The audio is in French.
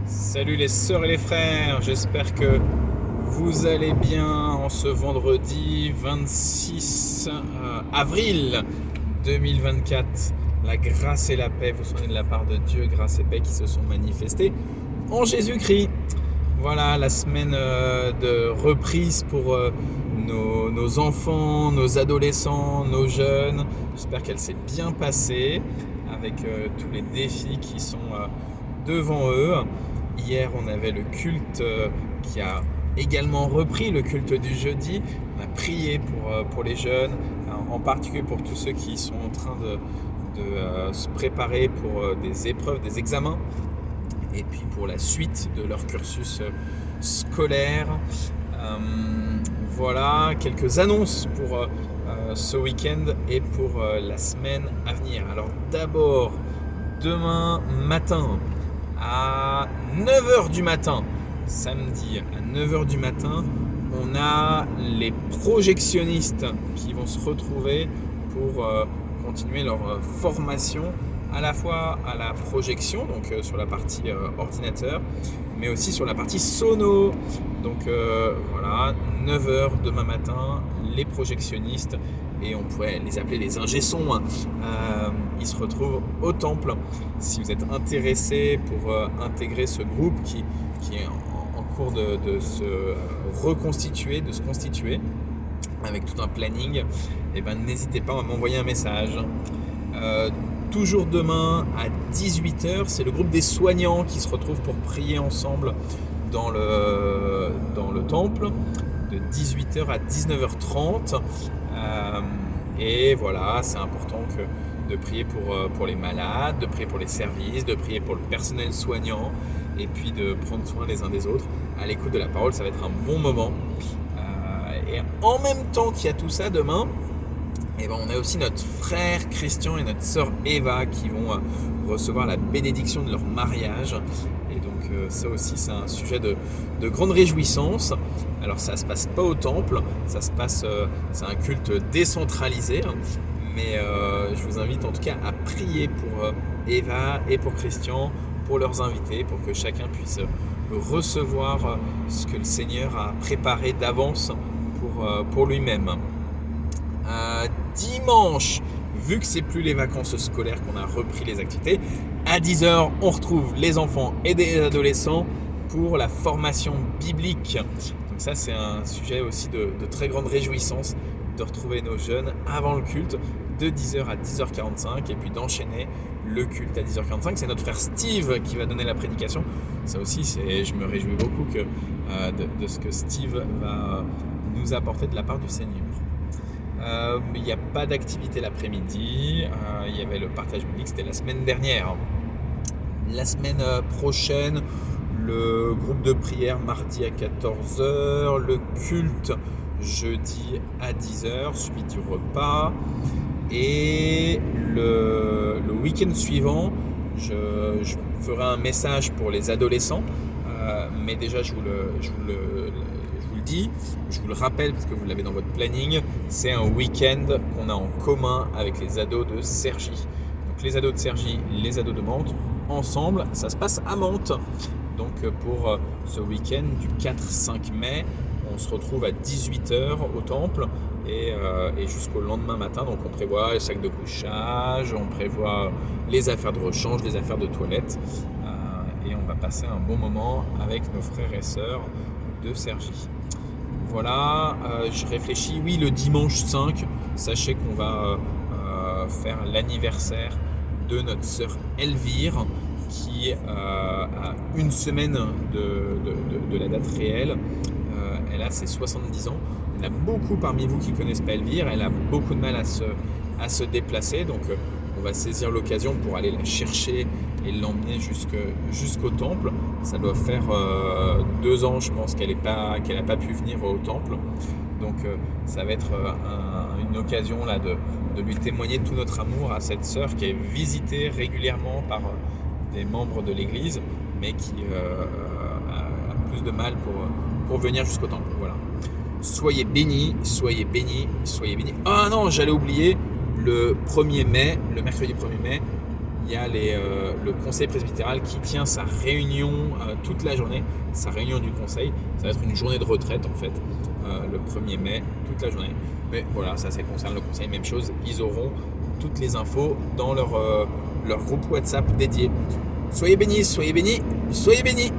Salut les sœurs et les frères, j'espère que vous allez bien en ce vendredi 26 avril 2024. La grâce et la paix vous sont données de la part de Dieu, grâce et paix qui se sont manifestées en Jésus-Christ. Voilà la semaine de reprise pour nos enfants, nos adolescents, nos jeunes. J'espère qu'elle s'est bien passée avec tous les défis qui sont devant eux. Hier, on avait le culte qui a également repris, le culte du jeudi. On a prié pour les jeunes, en particulier pour tous ceux qui sont en train de se préparer pour des épreuves, des examens, et puis pour la suite de leur cursus scolaire. Voilà quelques annonces pour ce week-end et pour la semaine à venir. Alors d'abord, demain matin, à 9h du matin, samedi à 9h du matin, on a les projectionnistes qui vont se retrouver pour continuer leur formation à la fois à la projection, donc sur la partie ordinateur, mais aussi sur la partie sono. Donc voilà, 9h demain matin, les projectionnistes, et on pourrait les appeler les ingé-sons, ils se retrouvent au temple. Si vous êtes intéressé pour intégrer ce groupe qui est en cours de se reconstituer, de se constituer, avec tout un planning, et ben, n'hésitez pas à m'envoyer un message. Toujours demain à 18h, c'est le groupe des soignants qui se retrouve pour prier ensemble dans le temple, de 18h à 19h30. Et voilà, c'est important de prier pour les malades, de prier pour les services, de prier pour le personnel soignant, et puis de prendre soin les uns des autres à l'écoute de la parole. Ça va être un bon moment. Et en même temps qu'il y a tout ça demain, et ben on a aussi notre frère Christian et notre sœur Eva qui vont recevoir la bénédiction de leur mariage. Et donc ça aussi, c'est un sujet de grande réjouissance. Alors ça se passe pas au temple, ça se passe, c'est un culte décentralisé, mais je vous invite en tout cas à prier pour Eva et pour Christian, pour leurs invités, pour que chacun puisse recevoir ce que le Seigneur a préparé d'avance pour lui-même. Dimanche, vu que c'est plus les vacances scolaires qu'on a repris les activités, à 10h, on retrouve les enfants et les adolescents pour la formation biblique. Donc ça, c'est un sujet aussi de très grande réjouissance de retrouver nos jeunes avant le culte de 10h à 10h45 et puis d'enchaîner le culte à 10h45. C'est notre frère Steve qui va donner la prédication. Ça aussi, je me réjouis beaucoup de ce que Steve va nous apporter de la part du Seigneur. Il n'y a pas d'activité l'après-midi, il y avait le partage biblique, c'était la semaine dernière. La semaine prochaine, le groupe de prière mardi à 14h, le culte jeudi à 10h, suivi du repas. Et le week-end suivant, je ferai un message pour les adolescents, mais déjà je vous le dis, je vous le rappelle parce que vous l'avez dans votre planning, c'est un week-end qu'on a en commun avec les ados de Cergy. Donc les ados de Cergy, les ados de Mantes, ensemble, ça se passe à Mantes. Donc pour ce week-end du 4-5 mai, on se retrouve à 18h au temple et jusqu'au lendemain matin. Donc on prévoit les sacs de couchage, on prévoit les affaires de rechange, les affaires de toilette, et on va passer un bon moment avec nos frères et sœurs de Cergy. Voilà, je réfléchis, oui, le dimanche 5, sachez qu'on va faire l'anniversaire de notre sœur Elvire, qui a une semaine de la date réelle. Elle a ses 70 ans. Il y en a beaucoup parmi vous qui ne connaissent pas Elvire. Elle a beaucoup de mal à se déplacer, donc on va saisir l'occasion pour aller la chercher et l'emmener jusqu'au temple. Ça doit faire 2 ans, je pense, qu'elle n'a pas pu venir au temple. Donc ça va être une occasion là, de lui témoigner tout notre amour à cette sœur qui est visitée régulièrement par des membres de l'église, mais qui a plus de mal pour venir jusqu'au temple. Voilà. Soyez bénis, soyez bénis, soyez bénis. Ah non, j'allais oublier, le 1er mai, le mercredi 1er mai, il y a le conseil presbytéral qui tient sa réunion toute la journée, sa réunion du conseil. Ça va être une journée de retraite en fait, le 1er mai, toute la journée. Mais voilà, ça concerne le conseil, même chose, ils auront toutes les infos dans leur groupe WhatsApp dédié. Soyez bénis, soyez bénis, soyez bénis.